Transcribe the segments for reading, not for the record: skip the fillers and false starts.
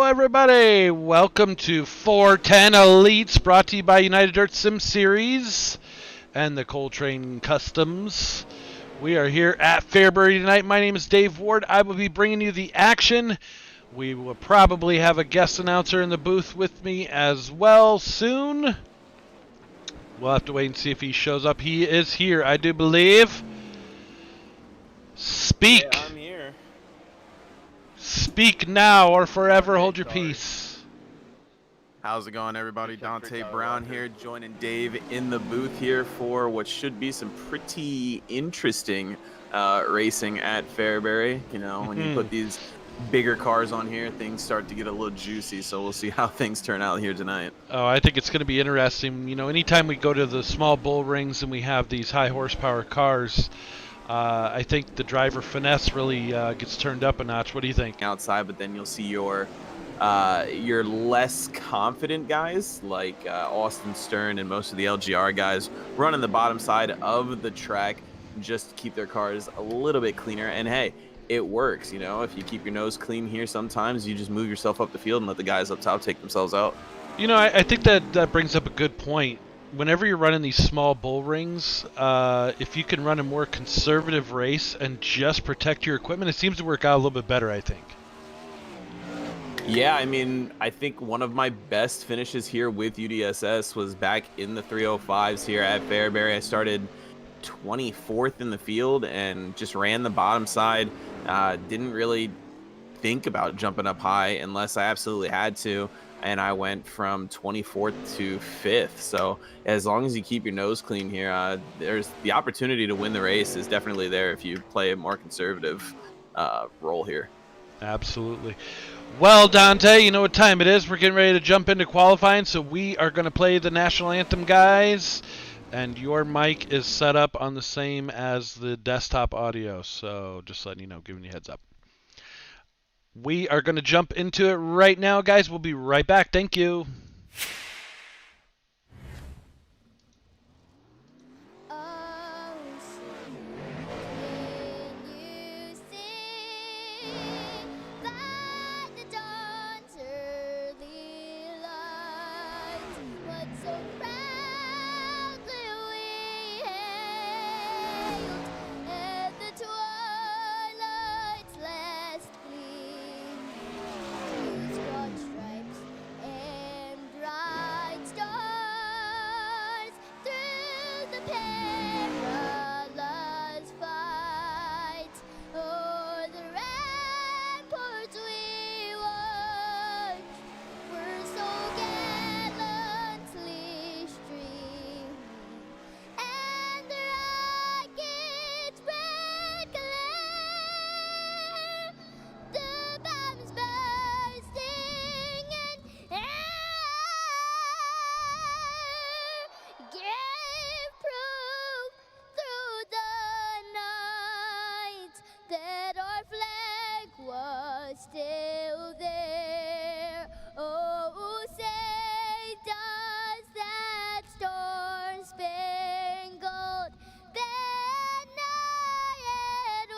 everybody! Welcome to 410 Elites, brought to you by United Dirt Sim Series and the Coltrane Customs. We are here at Fairbury tonight. My name is Dave Ward. I will be bringing you the action. We will probably have a guest announcer in the booth with me as well soon. We'll have to wait and see if he shows up. He is here, I do believe. Speak! Yeah, I'm here. Speak now or forever hold your peace. How's it going, everybody? Dante Brown here, joining Dave in the booth here for what should be some pretty interesting racing at Fairbury. You know, when you put these bigger cars on here, things start to get a little juicy, so we'll see how things turn out here tonight. Oh, I think it's going to be interesting. You know, anytime we go to the small bull rings and we have these high horsepower cars, I think the driver finesse really gets turned up a notch. What do you think? Outside, but then you'll see your less confident guys like Austin Stern and most of the LGR guys running the bottom side of the track just to keep their cars a little bit cleaner. And hey, it works. You know, if you keep your nose clean here, sometimes you just move yourself up the field and let the guys up top take themselves out. You know, I think that brings up a good point. Whenever you're running these small bull rings, if you can run a more conservative race and just protect your equipment, it seems to work out a little bit better, I think. Yeah, I mean, I think one of my best finishes here with UDSS was back in the 305s here at Fairbury. I started 24th in the field and just ran the bottom side. Didn't really think about jumping up high unless I absolutely had to. And I went from 24th to 5th. So as long as you keep your nose clean here, there's the opportunity to win the race is definitely there if you play a more conservative role here. Absolutely. Well, Dante, you know what time it is. We're getting ready to jump into qualifying, so we are going to play the national anthem, guys. And your mic is set up on the same as the desktop audio, so just letting you know, giving you a heads up. We are going to jump into it right now, guys. We'll be right back. Thank you. Still there. Oh, say does that star-spangled banner yet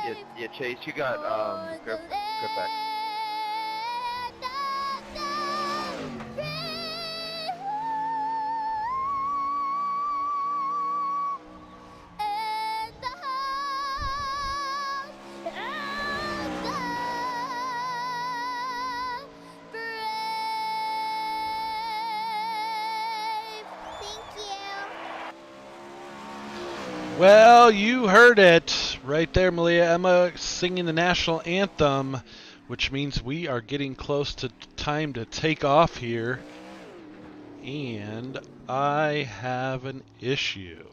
wave? Yeah, Chase, you got grip back. Well, you heard it right there, Malia Emma singing the national anthem, which means we are getting close to time to take off here. And I have an issue.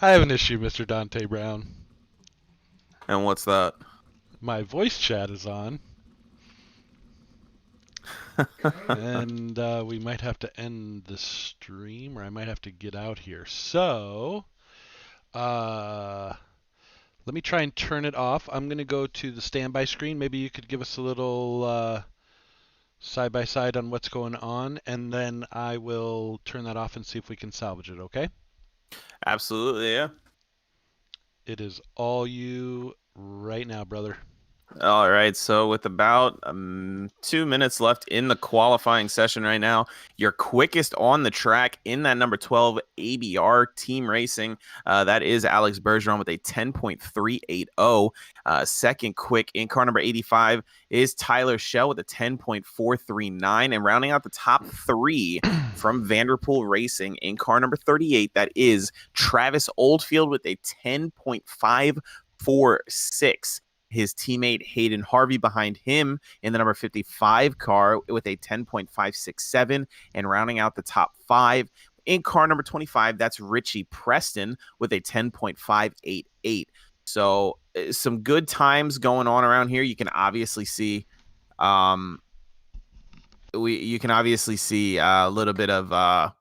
I have an issue, Mr. Dante Brown. And what's that? My voice chat is on. And we might have to end the stream, or I might have to get out here. So, let me try and turn it off. I'm going to go to the standby screen. Maybe you could give us a little side-by-side on what's going on, and then I will turn that off and see if we can salvage it, okay? Absolutely, yeah. It is all you right now, brother. All right, so with about 2 minutes left in the qualifying session right now, your quickest on the track in that number 12 ABR Team Racing, that is Alex Bergeron with a 10.380. Second quick in car number 85 is Tyler Schell with a 10.439. And rounding out the top three from Vanderpool Racing in car number 38, that is Travis Oldfield with a 10.546. His teammate Hayden Harvey behind him in the number 55 car with a 10.567. And rounding out the top five in car number 25, that's Richie Preston with a 10.588. So some good times going on around here. You can obviously see a little bit of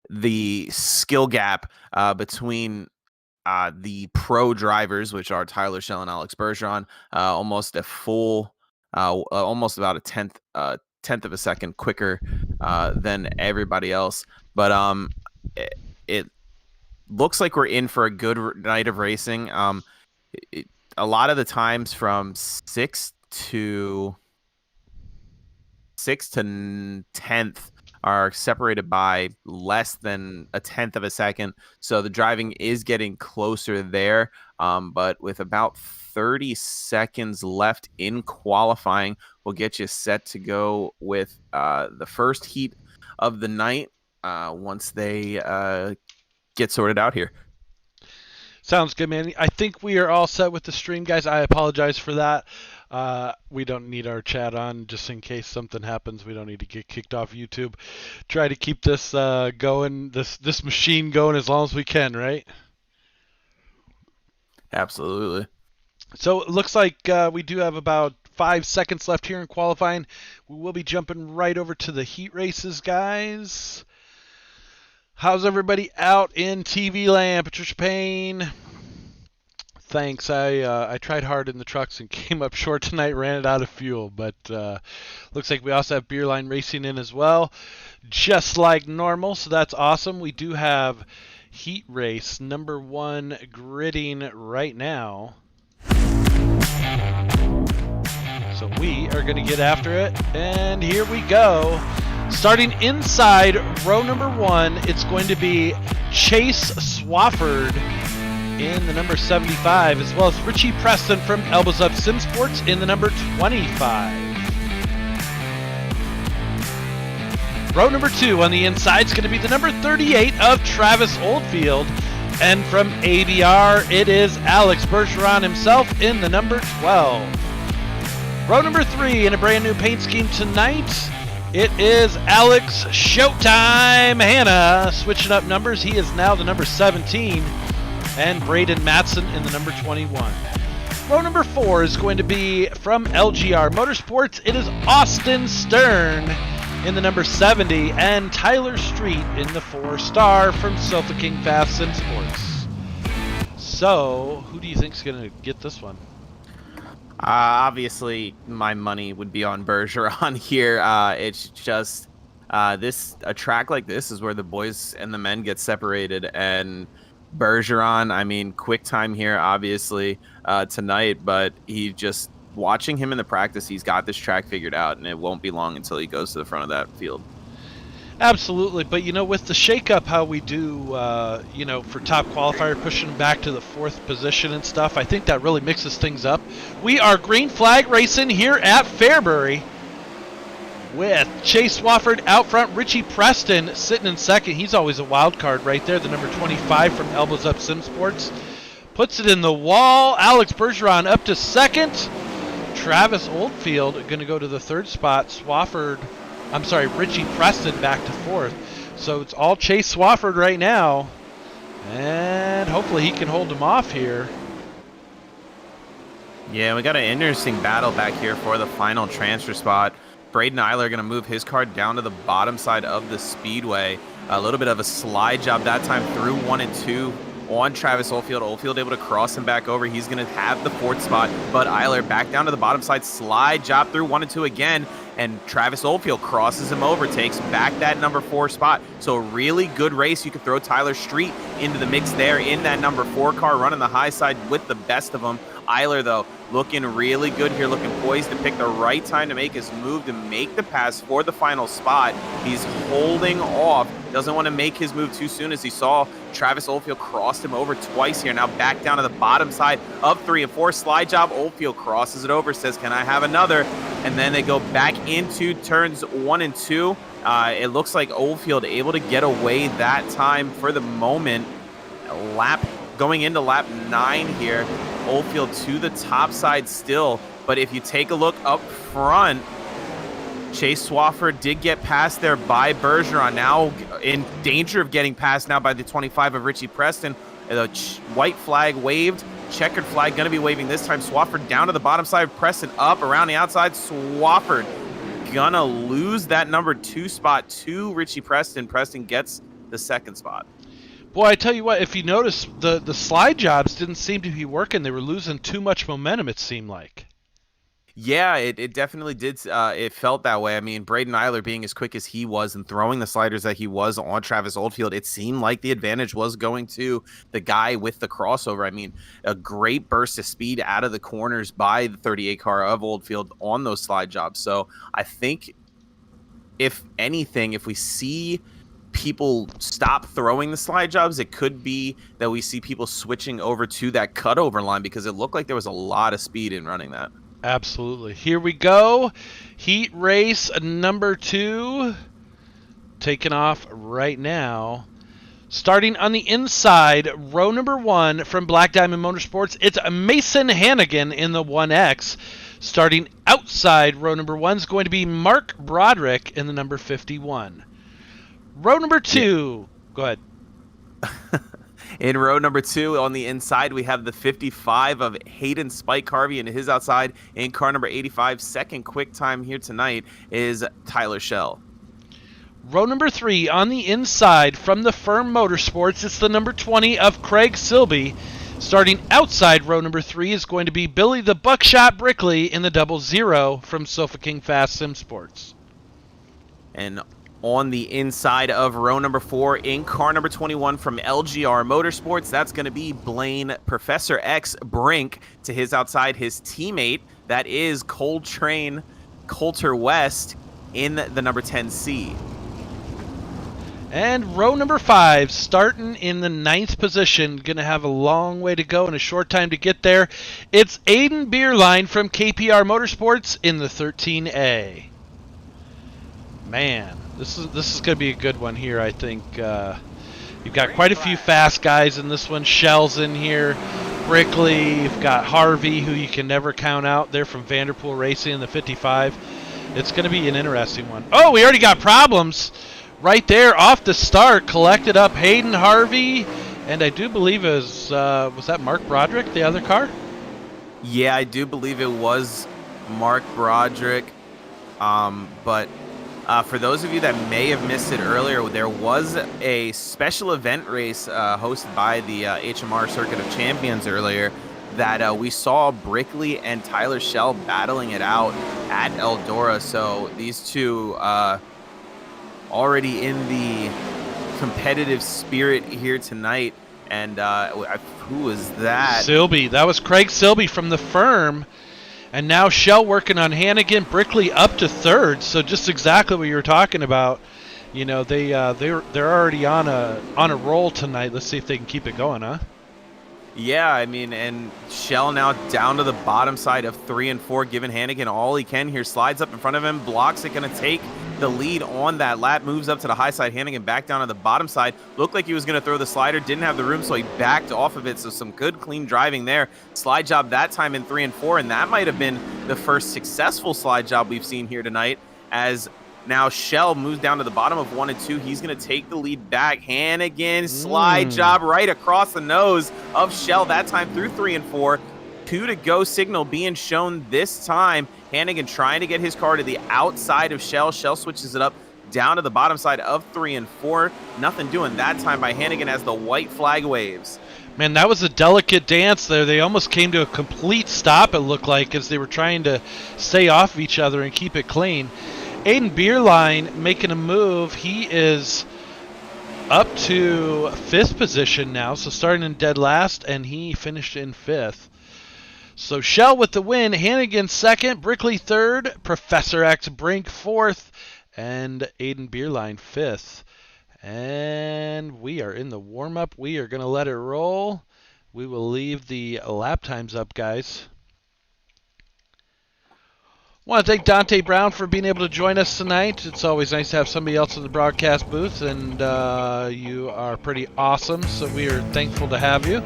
the skill gap between the pro drivers, which are Tyler Schell and Alex Bergeron, almost about a tenth of a second quicker than everybody else. But it looks like we're in for a good night of racing. A lot of the times from 6 to 10th are separated by less than a tenth of a second. So the driving is getting closer there. But with about 30 seconds left in qualifying, we'll get you set to go with the first heat of the night once they get sorted out here. Sounds good, man. I think we are all set with the stream, guys. I apologize for that. We don't need our chat on just in case something happens. We don't need to get kicked off YouTube. Try to keep this going, this machine going as long as we can, right? Absolutely. So it looks like we do have about 5 seconds left here in qualifying. We will be jumping right over to the heat races, guys. How's everybody out in TV land? Patricia Payne. Thanks. I tried hard in the trucks and came up short tonight. Ran it out of fuel, but looks like we also have Beerline Racing in as well, just like normal. So that's awesome. We do have heat race number 1 gridding right now. So we are going to get after it, and here we go. Starting inside row number 1, it's going to be Chase Swafford in the number 75, as well as Richie Preston from Elbows Up Sim Sports in the number 25. Row number 2 on the inside is going to be the number 38 of Travis Oldfield. And from ABR, it is Alex Bergeron himself in the number 12. Row number 3 in a brand new paint scheme tonight, it is Alex Showtime Hanna switching up numbers. He is now the number 17. And Braden Matson in the number 21. Row number 4 is going to be from LGR Motorsports. It is Austin Stern in the number 70 and Tyler Street in the 4-star from Sofa King Fast Sim Sports. So, who do you think is going to get this one? Obviously, my money would be on Bergeron here. It's just a track like this is where the boys and the men get separated, and Bergeron, I mean, quick time here, obviously, tonight, but watching him in the practice, he's got this track figured out, and it won't be long until he goes to the front of that field. Absolutely, but with the shakeup, how we do, for top qualifier, pushing back to the 4th position and stuff, I think that really mixes things up. We are green flag racing here at Fairbury with Chase Swafford out front, Richie Preston sitting in second. He's always a wild card right there, the number 25 from Elbows Up Sim Sports. Puts it in the wall. Alex Bergeron up to second. Travis Oldfield going to go to the 3rd spot. Richie Preston back to 4th. So it's all Chase Swafford right now. And hopefully he can hold him off here. Yeah, we got an interesting battle back here for the final transfer spot. Braden Eiler going to move his car down to the bottom side of the speedway. A little bit of a slide job that time through 1 and 2 on Travis Oldfield. Oldfield able to cross him back over. He's going to have the 4th spot, but Eiler back down to the bottom side, slide job through 1 and 2 again, and Travis Oldfield crosses him over, takes back that number 4 spot. So a really good race. You could throw Tyler Street into the mix there in that number 4 car, running the high side with the best of them. Eiler, though, looking really good here, looking poised to pick the right time to make his move, to make the pass for the final spot. He's holding off, doesn't want to make his move too soon, as he saw Travis Oldfield crossed him over twice here. Now back down to the bottom side of 3 and 4. Slide job, Oldfield crosses it over, says, can I have another? And then they go back into turns 1 and 2. It looks like Oldfield able to get away that time for the moment. Going into lap 9 here. Oldfield to the top side still, but if you take a look up front, Chase Swafford did get passed there by Bergeron, now in danger of getting passed now by the 25 of Richie Preston. The white flag waved, checkered flag going to be waving this time. Swafford down to the bottom side, Preston up around the outside. Swafford gonna lose that number 2 spot to Richie Preston. Preston gets the 2nd spot. Boy, I tell you what, if you notice, the slide jobs didn't seem to be working. They were losing too much momentum, it seemed like. Yeah, it definitely did. It felt that way. I mean, Braden Eiler being as quick as he was and throwing the sliders that he was on Travis Oldfield, it seemed like the advantage was going to the guy with the crossover. I mean, a great burst of speed out of the corners by the 38 car of Oldfield on those slide jobs. So I think, if anything, if we see people stop throwing the slide jobs, it could be that we see people switching over to that cutover line, because it looked like there was a lot of speed in running that. Absolutely. Here we go. Heat race number 2. Taking off right now. Starting on the inside, row number 1 from Black Diamond Motorsports, it's Mason Hannigan in the 1X. Starting outside row number 1 is going to be Mark Broderick in the number 51. Row number 2. Yeah. Go ahead. In row number 2 on the inside, we have the 55 of Hayden Spike Harvey and his outside. In car number 85, second quick time here tonight is Tyler Schell. Row number 3 on the inside from the Firm Motorsports, it's the number 20 of Craig Silby. Starting outside row number 3 is going to be Billy the Buckshot Brickley in the 00 from Sofa King Fast Sim Sports. And on the inside of row number 4, in car number 21 from LGR Motorsports, that's going to be Blaine Professor X Brink. To his outside, his teammate, that is Coltrane Coulter West in the number 10C. And row number 5, starting in the 9th position, going to have a long way to go and a short time to get there. It's Aiden Beerline from KPR Motorsports in the 13A. Man, this is going to be a good one here, I think. You've got quite a few fast guys in this one. Shell's in here, Brickley, you've got Harvey, who you can never count out. They're from Vanderpool Racing in the 55. It's going to be an interesting one. Oh, we already got problems right there off the start. Collected up Hayden Harvey, and I do believe it was that Mark Broderick, the other car? Yeah, I do believe it was Mark Broderick, but for those of you that may have missed it earlier, there was a special event race hosted by the HMR Circuit of Champions earlier that we saw Brickley and Tyler Schell battling it out at Eldora. So these two already in the competitive spirit here tonight. And who was that? Silby. That was Craig Silby from the Firm. And now Schell working on Hannigan, Brickley up to 3rd. So just exactly what you were talking about. You know, they're already on a roll tonight. Let's see if they can keep it going, huh? Yeah, I mean, and Schell now down to the bottom side of 3 and 4, giving Hannigan all he can here. Slides up in front of him, blocks it, going to take the lead on that lap, moves up to the high side. Hannigan back down to the bottom side. Looked like he was going to throw the slider, didn't have the room, so he backed off of it. So some good, clean driving there. Slide job that time in 3 and 4, and that might have been the first successful slide job we've seen here tonight, as now Schell moves down to the bottom of 1 and 2. He's going to take the lead back. Hannigan, slide job right across the nose of Schell, that time through 3 and 4. 2 to go signal being shown this time. Hannigan trying to get his car to the outside of Schell. Schell switches it up down to the bottom side of 3 and 4. Nothing doing that time by Hannigan as the white flag waves. Man, that was a delicate dance there. They almost came to a complete stop, it looked like, as they were trying to stay off of each other and keep it clean. Aiden Beerline making a move. He is up to 5th position now, so starting in dead last, and he finished in 5th. So Shell with the win, Hannigan 2nd, Brickley 3rd, Professor X Brink 4th, and Aiden Beerline 5th. And we are in the warm-up. We are going to let it roll. We will leave the lap times up, guys. Want to thank Dante Brown for being able to join us tonight. It's always nice to have somebody else in the broadcast booth, and you are pretty awesome, so we are thankful to have you.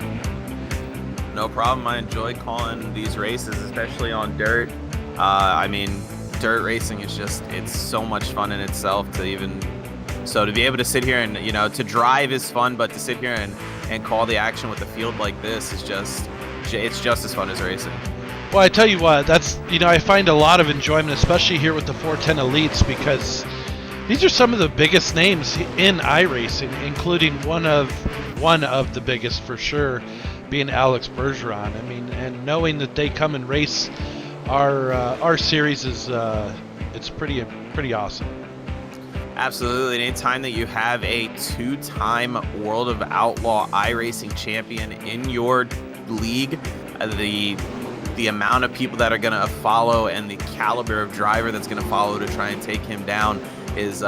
No problem. I enjoy calling these races, especially on dirt. I mean, dirt racing is it's so much fun in itself to be able to sit here and, to drive is fun, but to sit here and call the action with the field like this is it's just as fun as racing. Well, I tell you what, that's, I find a lot of enjoyment, especially here with the 410 Elites, because these are some of the biggest names in iRacing, including one of the biggest for sure, being Alex Bergeron. I mean, and knowing that they come and race our series is it's pretty awesome. Absolutely. Anytime that you have a 2-time World of Outlaw iRacing champion in your league, the amount of people that are going to follow and the caliber of driver that's going to follow to try and take him down is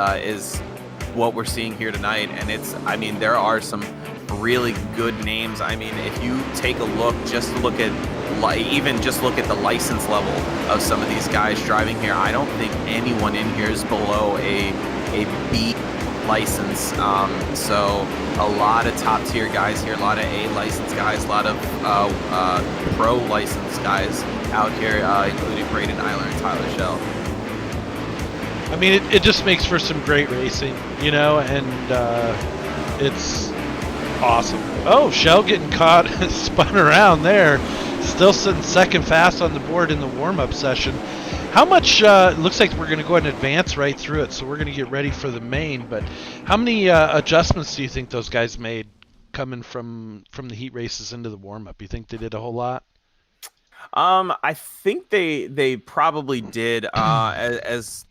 what we're seeing here tonight. And there are some really good names. I mean, if you take a look, just look at the license level of some of these guys driving here. I don't think anyone in here is below a B license. So a lot of top tier guys here, a lot of A license guys, a lot of pro license guys out here, including Braden Eiler and Tyler Shell. I mean, it just makes for some great racing, and it's awesome. Oh, Shell getting caught, spun around there. Still sitting second fast on the board in the warm-up session. How much, looks like we're going to go ahead and advance right through it, so we're going to get ready for the main, but how many adjustments do you think those guys made coming from the heat races into the warm-up? You think they did a whole lot? I think they probably did, as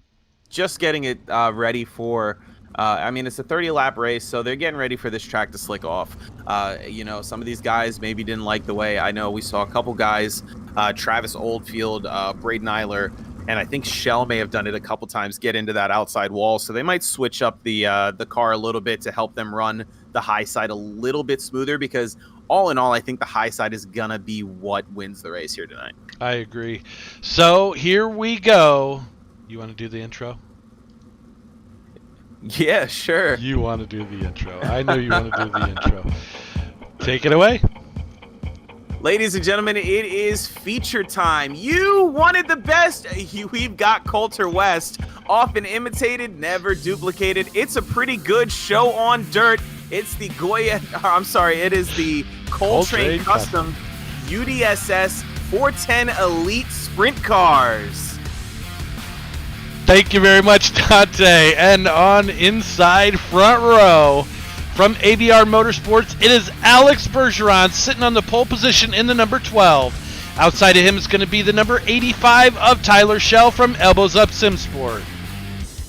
just getting it ready for... it's a 30-lap race, so they're getting ready for this track to slick off. Some of these guys maybe didn't like the way. I know we saw a couple guys, Travis Oldfield, Braden Eiler, and I think Shell may have done it a couple times, get into that outside wall. So they might switch up the car a little bit to help them run the high side a little bit smoother, because all in all, I think the high side is going to be what wins the race here tonight. I agree. So here we go. You want to do the intro? Yeah, sure. You want to do the intro. I know you want to do the intro. Take it away. Ladies and gentlemen, it is feature time. You wanted the best. We've got Coulter West. Often imitated, never duplicated. It's a pretty good show on dirt. It's the it is the Coltrane Custom UDSS 410 Elite Sprint Cars. Thank you very much, Dante. And on inside front row from ABR Motorsports, it is Alex Bergeron sitting on the pole position in the number 12. Outside of him is going to be the number 85 of Tyler Shell from Elbows Up SimSport.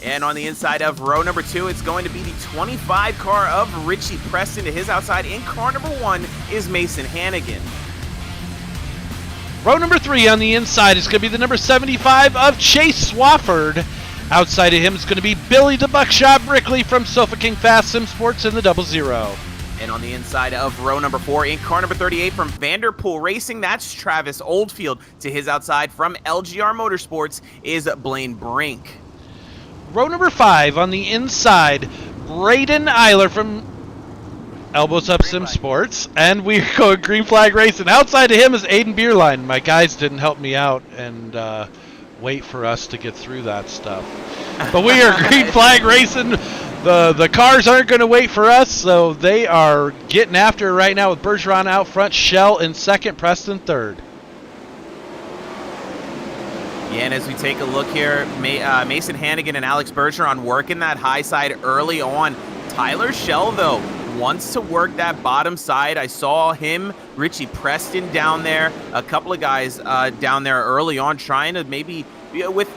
And on the inside of row number 2, it's going to be the 25 car of Richie Preston. To his outside in car number 1 is Mason Hannigan. Row number 3 on the inside is going to be the number 75 of Chase Swafford. Outside of him is going to be Billy the Buckshot Brickley from Sofa King Fast Sim Sports in the 00. And on the inside of row number 4, in car number 38 from Vanderpool Racing, that's Travis Oldfield. To his outside from LGR Motorsports is Blaine Brink. Row number 5 on the inside, Braden Eiler from Elbows Up Sim Sports, and we're going Green Flag Racing. Outside of him is Aiden Beerline. My guys didn't help me out and wait for us to get through that stuff. But we are Green Flag Racing. The cars aren't going to wait for us, so they are getting after it right now with Bergeron out front, Shell in second, Preston third. Yeah, and as we take a look here, Mason Hannigan and Alex Bergeron working that high side early on. Tyler Schell, though, wants to work that bottom side. I saw him, Richie Preston down there, a couple of guys down there early on trying to maybe with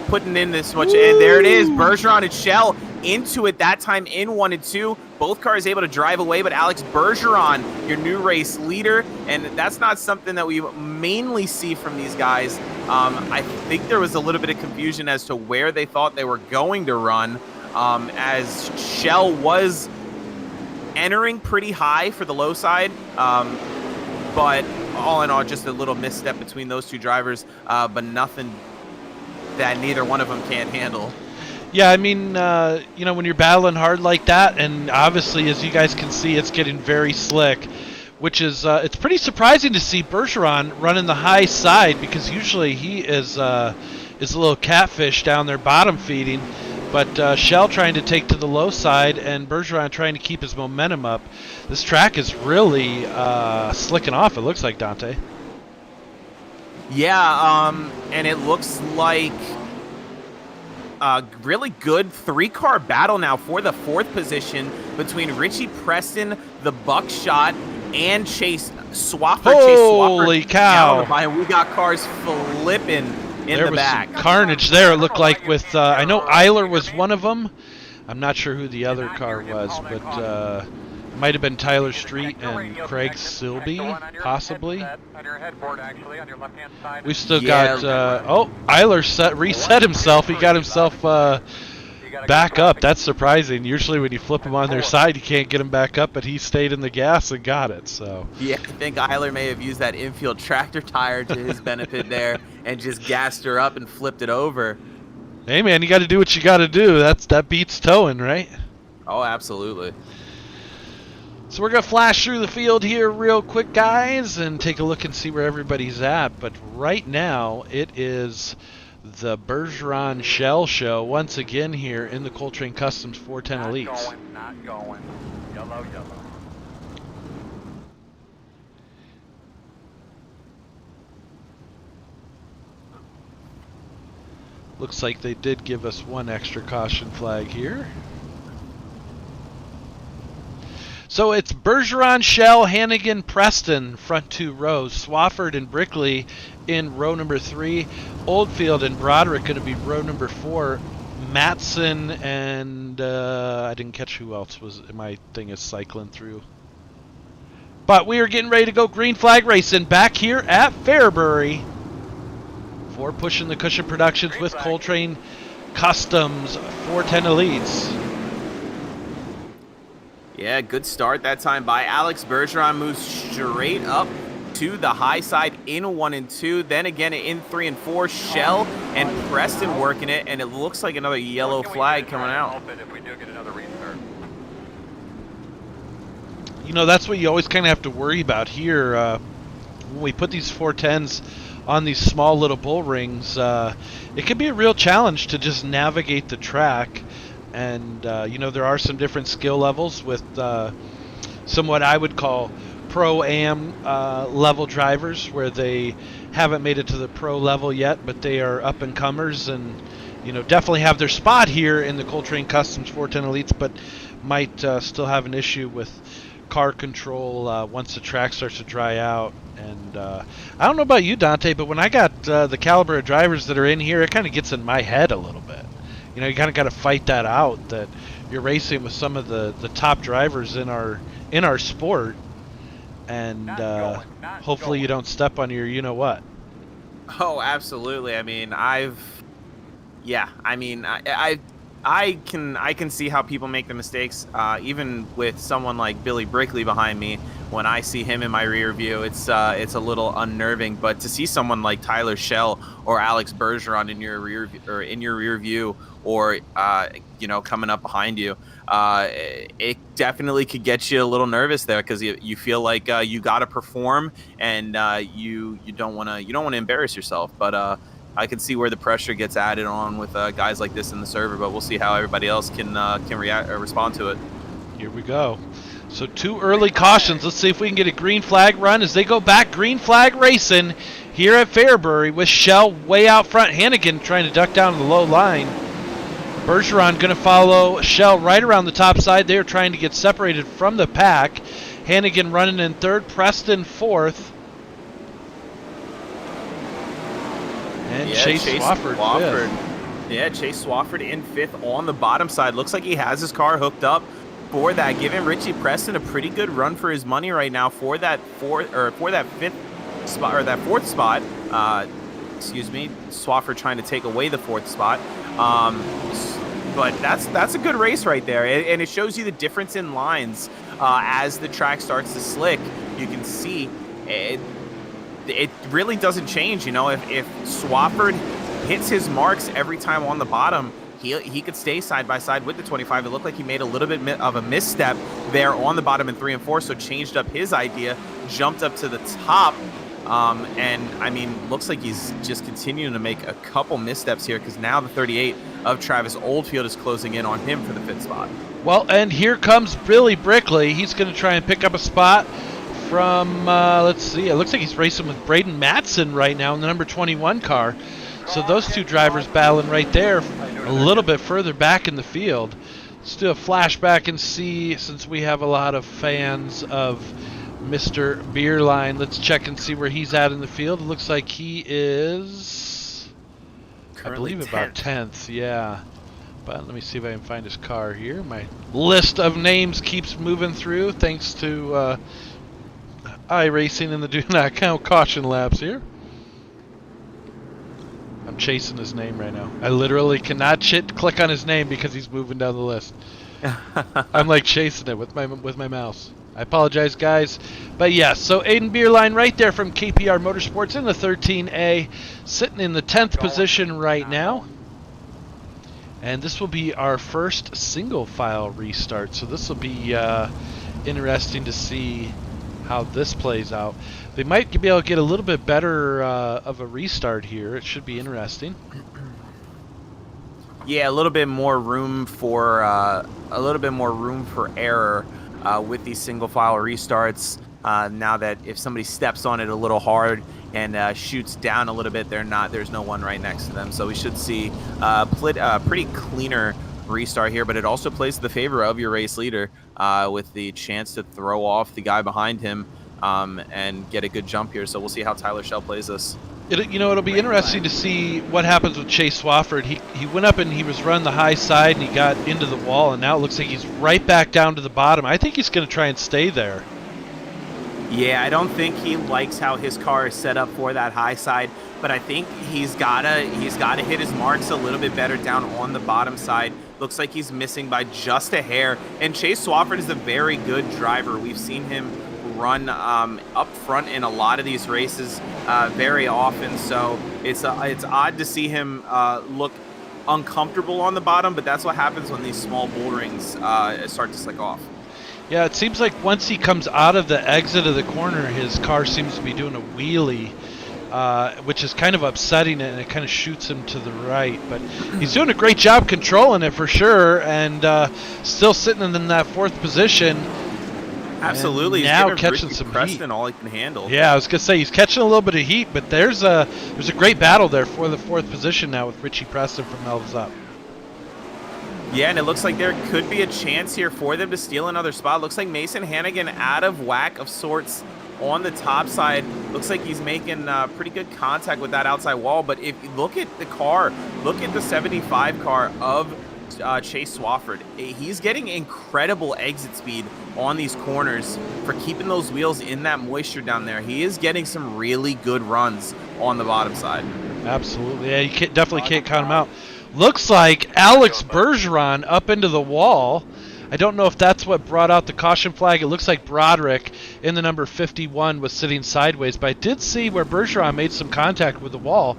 putting in this much. And there it is, Bergeron and Schell into it, that time in 1 and 2. Both cars able to drive away, but Alex Bergeron, your new race leader, and that's not something that we mainly see from these guys. I think there was a little bit of confusion as to where they thought they were going to run, as Schell was entering pretty high for the low side, but all in all, just a little misstep between those two drivers, but nothing that neither one of them can't handle. Yeah, I mean, you know, when you're battling hard like that, and obviously, as you guys can see, it's getting very slick, which is, it's pretty surprising to see Bergeron running the high side, because usually he is a little catfish down there bottom feeding, but Schell trying to take to the low side, and Bergeron trying to keep his momentum up. This track is really slicking off, it looks like, Dante. Yeah, and it looks like a really good 3-car battle now for the 4th position between Richie Preston, the Buckshot, and Chase Swaffer. Holy cow! We got cars flipping in the back. Some carnage there, it looked like, with, I know Eiler was one of them. I'm not sure who the other car was, but might have been Tyler Street and Craig Silby, possibly. We still got, oh, Eiler reset himself. He got himself back up. That's surprising. Usually when you flip him on their side, you can't get him back up, but he stayed in the gas and got it. So yeah, I think Eiler may have used that infield tractor tire to his benefit there and just gassed her up and flipped it over. Hey, man, you got to do what you got to do. That beats towing, right? Oh, absolutely. So we're going to flash through the field here real quick, guys, and take a look and see where everybody's at. But right now, it is the Bergeron Schell show once again here in the Coltrane Customs 410 Elites. Not going. Yellow. Looks like they did give us one extra caution flag here. So it's Bergeron, Schell, Hannigan, Preston, front 2 rows. Swafford and Brickley in row number 3. Oldfield and Broderick going to be row number 4. Matson and I didn't catch who else was. My thing is cycling through. But we are getting ready to go green flag racing back here at Fairbury for Pushing the Cushion Productions with Coltrane Customs 410 Elites. Yeah, good start that time by Alex Bergeron. Moves straight up to the high side in 1 and 2. Then again in 3 and 4, Schell and Preston working it, and it looks like another yellow flag coming out. If we do get another restart. You know, that's what you always kind of have to worry about here. When we put these 410s on these small little bull rings, it can be a real challenge to just navigate the track. And, you know, there are some different skill levels with some what I would call pro-am level drivers, where they haven't made it to the pro level yet, but they are up-and-comers and, you know, definitely have their spot here in the Coltrane Customs 410 Elites, but might still have an issue with car control once the track starts to dry out. And I don't know about you, Dante, but when I got the caliber of drivers that are in here, it kind of gets in my head a little bit. You know, you kind of got to fight that out, that you're racing with some of the top drivers in our sport, and hopefully you don't step on your you-know-what. Oh, absolutely. I mean, I can see how people make the mistakes, even with someone like Billy Brickley behind me. When I see him in my rear view, it's a little unnerving. But to see someone like Tyler Schell or Alex Bergeron in your rear view, or you know, coming up behind you, it definitely could get you a little nervous there, because you feel like you got to perform, and you don't want to embarrass yourself. But I can see where the pressure gets added on with guys like this in the server, but we'll see how everybody else can react or respond to it. Here we go. So 2 early cautions. Let's see if we can get a green flag run as they go back. Green flag racing here at Fairbury with Shell way out front. Hannigan trying to duck down to the low line. Bergeron going to follow Shell right around the top side. They're trying to get separated from the pack. Hannigan running in third, Preston fourth. And Chase Swafford fifth. Yeah, Chase Swafford in fifth on the bottom side. Looks like he has his car hooked up for that, giving Richie Preston a pretty good run for his money right now for that fifth spot, or that fourth spot. Excuse me, Swafford trying to take away the fourth spot. But that's a good race right there, and it shows you the difference in lines as the track starts to slick. You can see it really doesn't change. You know, if Swafford hits his marks every time on the bottom, he could stay side by side with the 25. It looked like he made a little bit of a misstep there on the bottom in 3 and 4, so changed up his idea, jumped up to the top. And I mean, looks like he's just continuing to make a couple missteps here, because now the 38 of Travis Oldfield is closing in on him for the fifth spot. Well, and here comes Billy Brickley. He's going to try and pick up a spot from, let's see, it looks like he's racing with Braden Matson right now in the number 21 car. So those two drivers battling right there a little bit further back in the field. Let's do a flashback and see, since we have a lot of fans of Mr. Beerline, let's check and see where he's at in the field. It looks like he is, Currently I believe, about 10th. Yeah. But let me see if I can find his car here. My list of names keeps moving through thanks to iRacing and the Do Not Count caution laps here. I'm chasing his name right now. I literally cannot click on his name because he's moving down the list. I'm like chasing it with my mouse. I apologize, guys. But yes, so Aiden Beerline right there from KPR Motorsports in the 13A, sitting in the 10th position right now. And this will be our first single file restart. So this will be interesting to see how this plays out. They might be able to get a little bit better of a restart here. It should be interesting. Yeah, a little bit more room for error with these single file restarts. Now that if somebody steps on it a little hard and shoots down a little bit, there's no one right next to them. So we should see a pretty cleaner restart here, but it also plays to the favor of your race leader with the chance to throw off the guy behind him and get a good jump here. So we'll see how Tyler Shell plays this. It'll be interesting to see what happens with Chase Swafford. He went up and he was running the high side and he got into the wall, and now it looks like he's right back down to the bottom. I think he's going to try and stay there. Yeah, I don't think he likes how his car is set up for that high side, but I think he's gotta hit his marks a little bit better down on the bottom side. Looks like he's missing by just a hair, and Chase Swafford is a very good driver. We've seen him run up front in a lot of these races very often, so it's odd to see him look uncomfortable on the bottom, but that's what happens when these small boulderings start to slick off. Yeah, it seems like once he comes out of the exit of the corner, his car seems to be doing a wheelie, which is kind of upsetting, and it kind of shoots him to the right. But he's doing a great job controlling it for sure, and still sitting in that fourth position. Absolutely. And now catching some Preston heat. All he can handle. Yeah, I was gonna say he's catching a little bit of heat, but there's a great battle there for the fourth position now with Richie Preston from Elves Up. Yeah, and it looks like there could be a chance here for them to steal another spot. Looks like Mason Hannigan out of whack of sorts on the top side. Looks like he's making pretty good contact with that outside wall. But if you look at the car, look at the 75 car of Chase Swafford. He's getting incredible exit speed on these corners for keeping those wheels in that moisture down there. He is getting some really good runs on the bottom side. Absolutely. Yeah, you definitely can't count him out. Looks like Alex Bergeron up into the wall. I don't know if that's what brought out the caution flag. It looks like Broderick in the number 51 was sitting sideways, but I did see where Bergeron made some contact with the wall.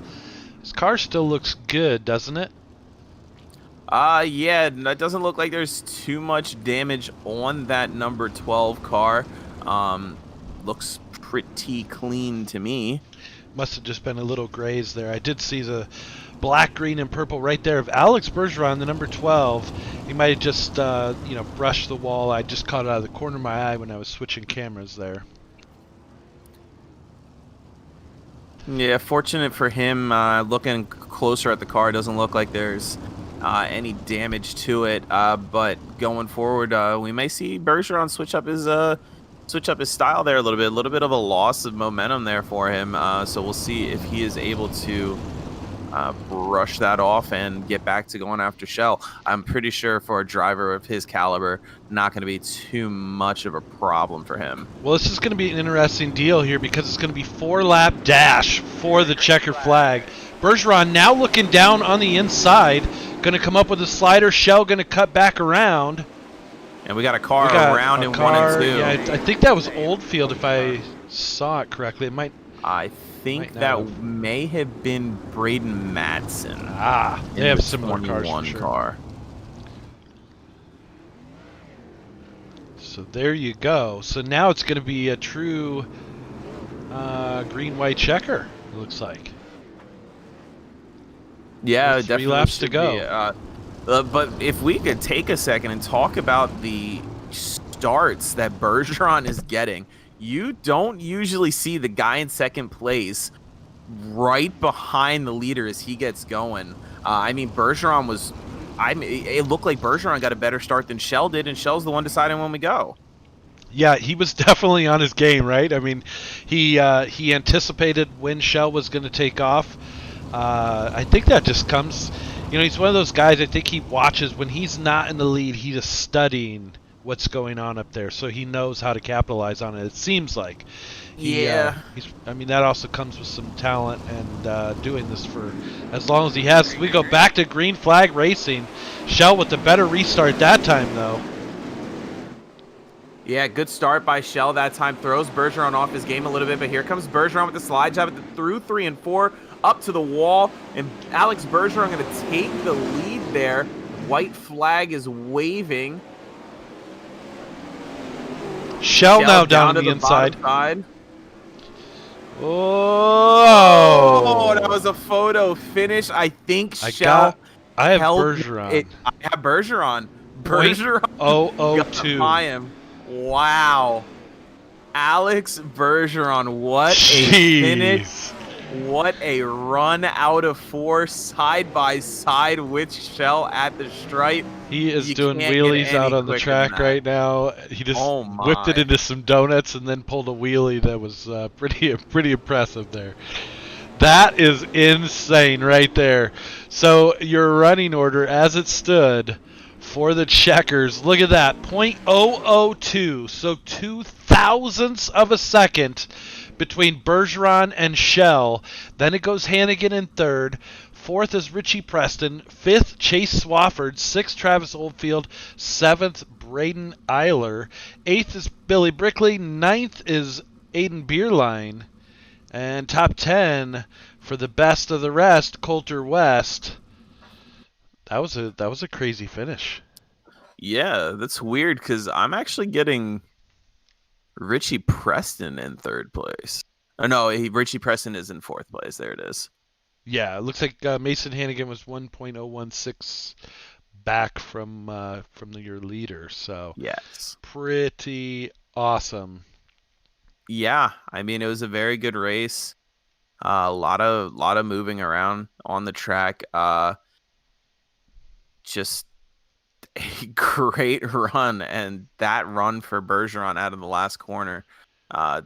His car still looks good, doesn't it? Yeah, that doesn't look like there's too much damage on that number 12 car. Looks pretty clean to me. Must have just been a little graze there. I did see the black, green, and purple right there of Alex Bergeron, the number 12. He might have just, brushed the wall. I just caught it out of the corner of my eye when I was switching cameras there. Yeah, fortunate for him, looking closer at the car, doesn't look like there's any damage to it. But going forward, we may see Bergeron switch up his style there a little bit of a loss of momentum there for him. So we'll see if he is able to brush that off and get back to going after Shell. I'm pretty sure for a driver of his caliber, not going to be too much of a problem for him. Well, this is going to be an interesting deal here because it's going to be 4-lap dash for the checker flag. Bergeron now looking down on the inside, going to come up with a slider. Shell going to cut back around. And we got a car around in 1 and 2. Yeah, I think that was Oldfield if I saw it correctly. It might. I think that may have been Braden Madsen. They have similar cars for sure. car. So there you go. So now it's going to be a true green-white checker, it looks like. Yeah, With 3 definitely laps to should go. be. But if we could take a second and talk about the starts that Bergeron is getting, you don't usually see the guy in second place right behind the leader as he gets going. I mean, Bergeron was... it looked like Bergeron got a better start than Shell did, and Shell's the one deciding when we go. Yeah, he was definitely on his game, right? I mean, he anticipated when Shell was going to take off. I think that just comes... he's one of those guys, I think he watches. When he's not in the lead, he's just studying what's going on up there, so he knows how to capitalize on it, it seems like. That also comes with some talent and doing this for as long as he has. We go back to green flag racing. Shell with the better restart that time, though. Yeah, good start by Shell that time. Throws Bergeron off his game a little bit, but here comes Bergeron with the slide job through 3 and 4, up to the wall, and Alex Bergeron going to take the lead there. White flag is waving. Shell now down to the inside. Oh, that was a photo finish. I think I Shell. I have Bergeron. I have Bergeron. Bergeron. 002. Him. Wow. Alex Bergeron, what Jeez. A finish. What a run out of 4 side by side with Shell at the stripe. He is doing wheelies out on the track right now. He just whipped it into some donuts and then pulled a wheelie that was pretty impressive there. That is insane right there. So your running order as it stood for the checkers, look at that, 0.002, so 0.002 of a second between Bergeron and Shell. Then it goes Hannigan in third. Fourth is Richie Preston. Fifth, Chase Swafford. Sixth, Travis Oldfield. Seventh, Braden Eiler. Eighth is Billy Brickley. Ninth is Aiden Beerline. And top 10 for the best of the rest, Coulter West. That was a crazy finish. Yeah, that's weird because I'm actually getting Richie Preston in third place. Oh, no, Richie Preston is in fourth place. There it is. Yeah, it looks like Mason Hannigan was 1.016 back from your leader. So yes, pretty awesome. Yeah, I mean it was a very good race. A lot of moving around on the track. Just a great run, and that run for Bergeron out of the last corner, that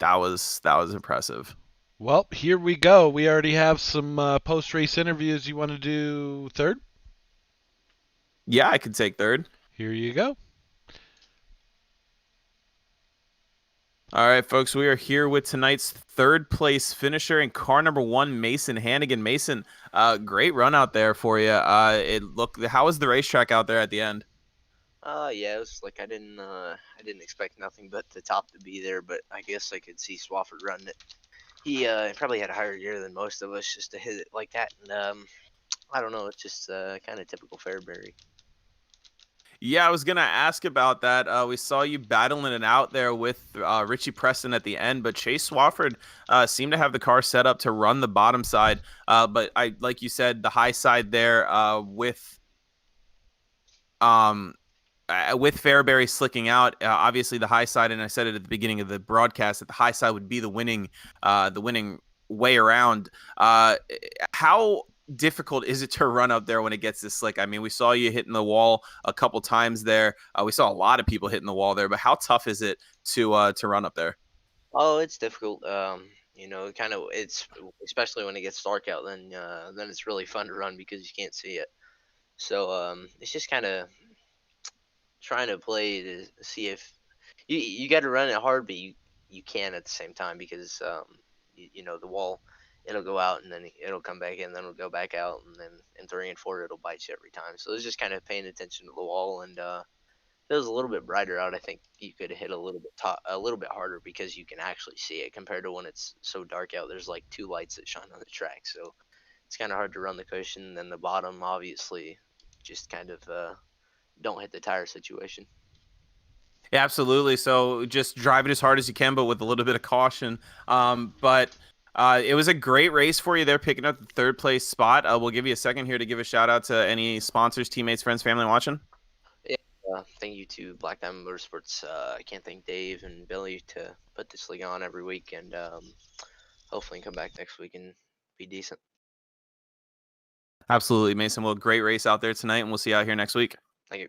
was impressive. Well, here we go. We already have some post-race interviews. You want to do third? Yeah, I could take third. Here you go. All right, folks, we are here with tonight's third place finisher in car number 1, Mason Hannigan. Mason, great run out there for you. How was the racetrack out there at the end? Yeah, it was like I didn't expect nothing but the top to be there, but I guess I could see Swafford running it. He probably had a higher gear than most of us just to hit it like that, and I don't know, it's just kind of typical Fairbury. Yeah, I was going to ask about that. We saw you battling it out there with Richie Preston at the end, but Chase Swafford seemed to have the car set up to run the bottom side. But like you said, the high side there with Fairbury slicking out, obviously the high side, and I said it at the beginning of the broadcast, that the high side would be the winning way around. How difficult is it to run up there when it gets this slick? I mean, we saw you hitting the wall a couple times there. We saw a lot of people hitting the wall there, but how tough is it to run up there? Oh, it's difficult. Kind of it's especially when it gets dark out. Then it's really fun to run because you can't see it. So it's just kind of trying to play to see if you got to run it hard, but you can at the same time because the wall, it'll go out and then it'll come back in, then it'll go back out, and then in 3 and 4 it'll bite you every time. So it's just kind of paying attention to the wall, and if it was a little bit brighter out, I think you could hit a little bit harder because you can actually see it compared to when it's so dark out. There's like 2 lights that shine on the track, so it's kind of hard to run the cushion. And then the bottom, obviously, just kind of don't hit the tire situation. Yeah, absolutely. So just drive it as hard as you can, but with a little bit of caution. But it was a great race for you there, picking up the 3rd place spot. We'll give you a second here to give a shout out to any sponsors, teammates, friends, family watching. Yeah, thank you to Black Diamond Motorsports. I can't thank Dave and Billy to put this league on every week, and hopefully come back next week and be decent. Absolutely, Mason. Well, great race out there tonight, and we'll see you out here next week. Thank you.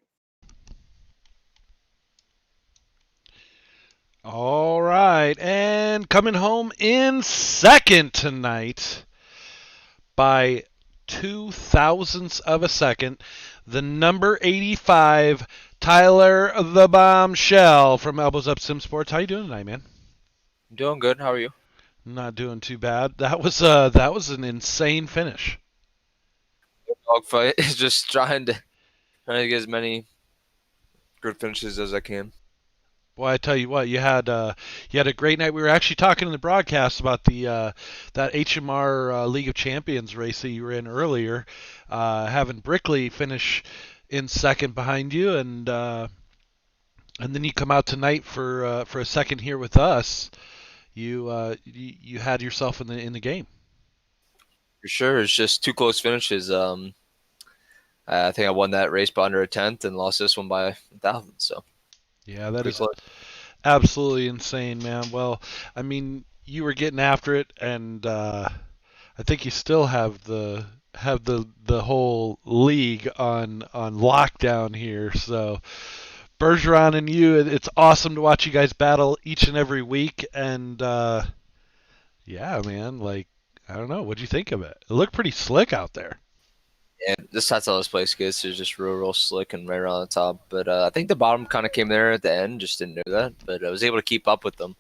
All right, and coming home in second tonight by 0.02 of a second, the number 85, Tyler the Bombshell from Elbows Up Sim Sports. How you doing tonight, man? Doing good. How are you? Not doing too bad. That was an insane finish. Dogfight is just trying to get as many good finishes as I can. Boy, I tell you what, you had a great night. We were actually talking in the broadcast about the that HMR League of Champions race that you were in earlier, having Brickley finish in second behind you, and then you come out tonight for a second here with us. You had yourself in the game. For sure, it's just 2 close finishes. I think I won that race by under a tenth and lost this one by 1,000. So Yeah, that is close. absolutely insane, man. Well, I mean, you were getting after it, and I think you still have the whole league on lockdown here. So Bergeron and you, it's awesome to watch you guys battle each and every week. And yeah, man, like I don't know, what'd you think of it? It looked pretty slick out there. Yeah, that's how this place gets. It's just real slick and right around the top. But I think the bottom kind of came there at the end. Just didn't know that. But I was able to keep up with them.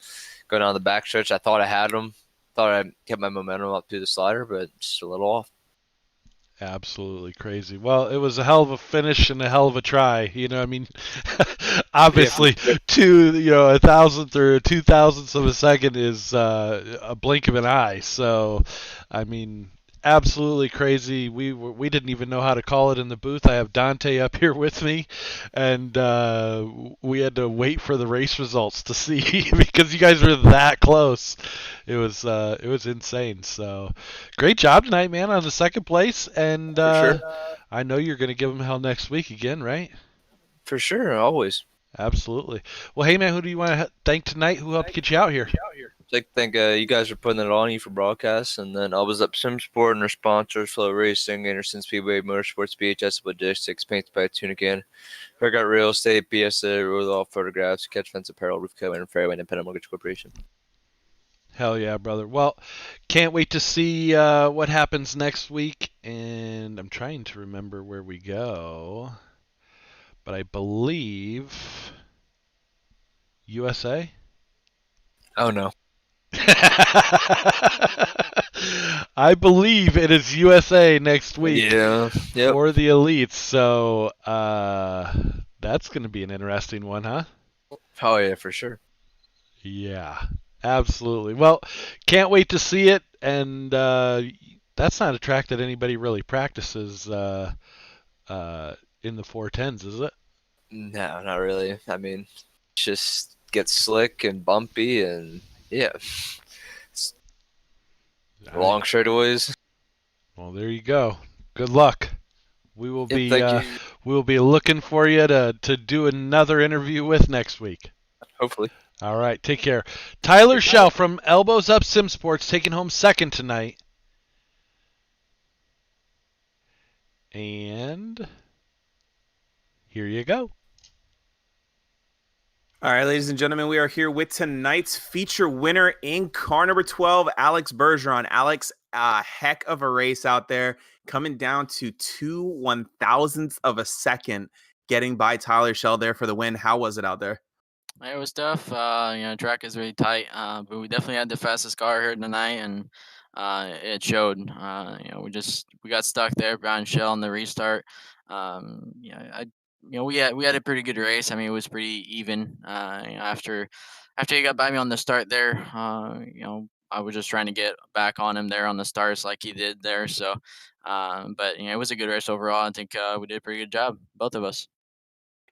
Going down the backstretch, I thought I had them. Thought I kept my momentum up through the slider, but just a little off. Absolutely crazy. Well, it was a hell of a finish and a hell of a try. You know, I mean, obviously, a thousandth or 2,000ths of a second is a blink of an eye. So, I mean, absolutely crazy. We didn't even know how to call it in the booth. I have Dante up here with me, and we had to wait for the race results to see because you guys were that close. It was insane. So great job tonight, man, on the second place, and For sure. I know you're going to give them hell next week again, right? For sure, always. Absolutely. Well, hey man, who do you want to thank tonight? Who helped get you out here? I think you guys are putting it on you for broadcast, and then I was up SimSport and our sponsors, Flow Racing, Anderson Speedway, Motorsports, BHS, Logistics, Paints by Tunican, Fairgot Real Estate, BSA, Rudolph Photographs, Catch Fence Apparel, Roof Coat, and Fairway Independent Mortgage Corporation. Hell yeah, brother. Well, can't wait to see what happens next week, and I'm trying to remember where we go, but I believe USA? Oh, no. I believe it is USA next week Yeah. Yep. for the elites, so that's going to be an interesting one, huh? Oh, yeah, for sure. Yeah, absolutely. Well, can't wait to see it, and that's not a track that anybody really practices in the 410s, is it? No, not really. I mean, it's just gets slick and bumpy, and yeah. Long straightaways. Well, there you go. Good luck. We will be Thank you. we will be looking for you to do another interview with next week. Hopefully. All right, take care. Tyler Shell from Elbows Up Sim Sports taking home second tonight. And here you go. All right, ladies and gentlemen, we are here with tonight's feature winner in car number 12, Alex Bergeron. Alex, a heck of a race out there, coming down to 2/1000ths of a second, getting by Tyler Shell there for the win. How was it out there? It was tough. Track is really tight, but we definitely had the fastest car here tonight, and it showed. We got stuck there behind Shell on the restart. We had a pretty good race. I mean, it was pretty even. After he got by me on the start there, I was just trying to get back on him there on the starts like he did there. So, but it was a good race overall. I think we did a pretty good job, both of us.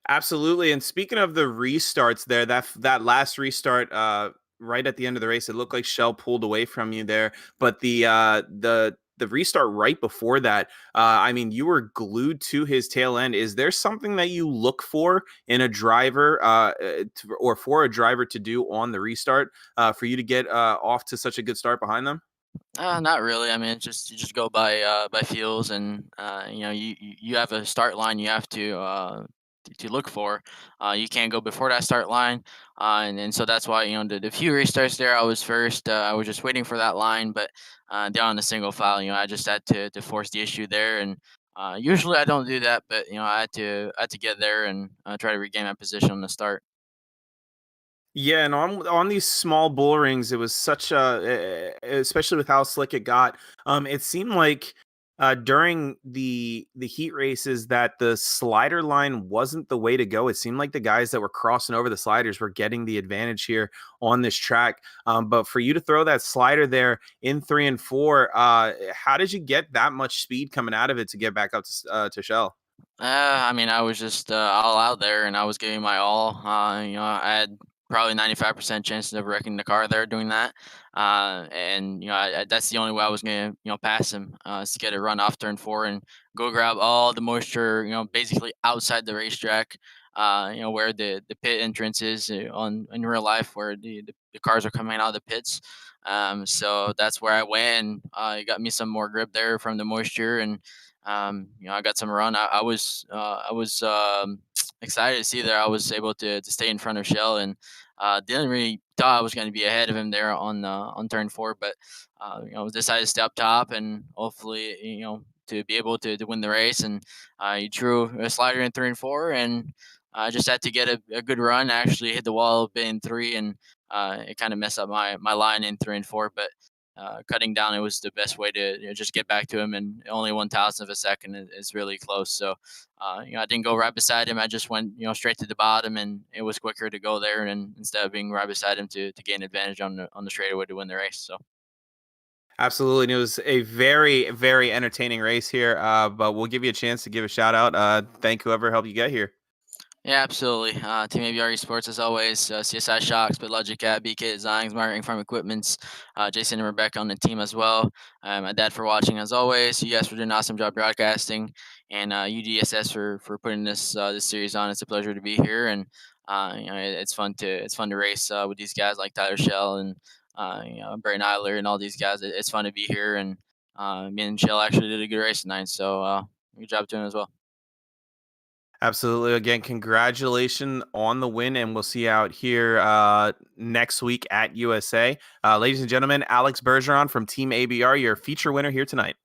Absolutely. And speaking of the restarts there, that last restart right at the end of the race, it looked like Shell pulled away from you there. But the restart right before that, I mean, you were glued to his tail end. Is there something that you look for in a driver or for a driver to do on the restart for you to get off to such a good start behind them? Not really. I mean, it's just you just go by feels, and you have a start line you have to look for. You can't go before that start line, and so that's why the few restarts there I was first. I was just waiting for that line, but down on the single file, I just had to force the issue there, and usually I don't do that, but I had to get there and try to regain my position on the start. Yeah, and on these small bull rings, it was such especially with how slick it got. It seemed like during the heat races that the slider line wasn't the way to go. It seemed like the guys that were crossing over the sliders were getting the advantage here on this track. But for you to throw that slider there in 3 and 4, how did you get that much speed coming out of it to get back up to Shell? I mean, I was just all out there, and I was giving my all. I had probably 95% chances of wrecking the car there doing that. And that's the only way I was gonna pass him, is to get a run off turn 4 and go grab all the moisture, basically outside the racetrack. Where the pit entrance is on in real life, where the cars are coming out of the pits. So that's where I went. It got me some more grip there from the moisture, and I got some run. I was excited to see that I was able to stay in front of Shell, and didn't really thought I was going to be ahead of him there on turn 4, but decided to stay up top and hopefully to be able to win the race. And he drew a slider in 3 and 4, and I just had to get a good run. I actually hit the wall a bit in 3, and it kind of messed up my line in 3 and 4, but cutting down, it was the best way to just get back to him, and only 1,000 of a second is really close. So, I didn't go right beside him. I just went straight to the bottom, and it was quicker to go there, and instead of being right beside him to gain advantage on the straightaway to win the race. So. Absolutely. And it was a very, very entertaining race here. But we'll give you a chance to give a shout out. Thank whoever helped you get here. Yeah, absolutely. Team ABR Esports, as always, CSI Shocks, Logic Cat, BK Designs, Marketing Farm Equipments, Jason and Rebecca on the team as well. My dad for watching, as always. You guys for doing an awesome job broadcasting, and UDSS for putting this series on. It's a pleasure to be here, and it's fun to race with these guys like Tyler Shell and Brayton Eiler and all these guys. It's fun to be here, and me and Shell actually did a good race tonight, so good job to him as well. Absolutely. Again, congratulations on the win, and we'll see you out here next week at USA. Ladies and gentlemen, Alex Bergeron from Team ABR, your feature winner here tonight.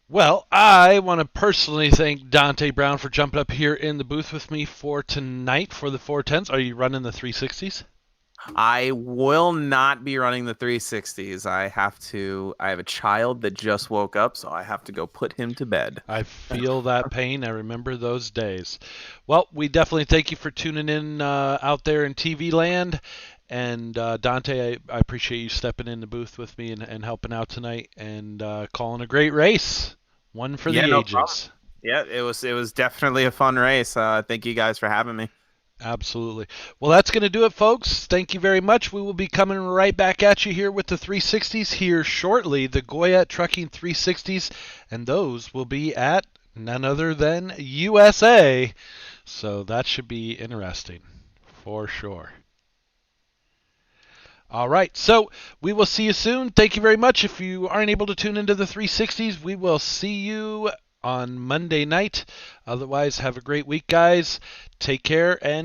Well, I want to personally thank Dante Brown for jumping up here in the booth with me for tonight for the 410s. Are you running the 360s? I will not be running the 360s. I have a child that just woke up, so I have to go put him to bed. I feel that pain. I remember those days. Well, we definitely thank you for tuning in out there in TV land. And Dante, I appreciate you stepping in the booth with me and helping out tonight and calling a great race. One for the no ages. problem. Yeah, it was definitely a fun race. Thank you guys for having me. Absolutely. Well, that's going to do it, folks. Thank you very much. We will be coming right back at you here with the 360s here shortly, the Goya Trucking 360s, and those will be at none other than USA. So that should be interesting for sure. All right, so we will see you soon. Thank you very much. If you aren't able to tune into the 360s, we will see you on Monday night. Otherwise, have a great week, guys. Take care and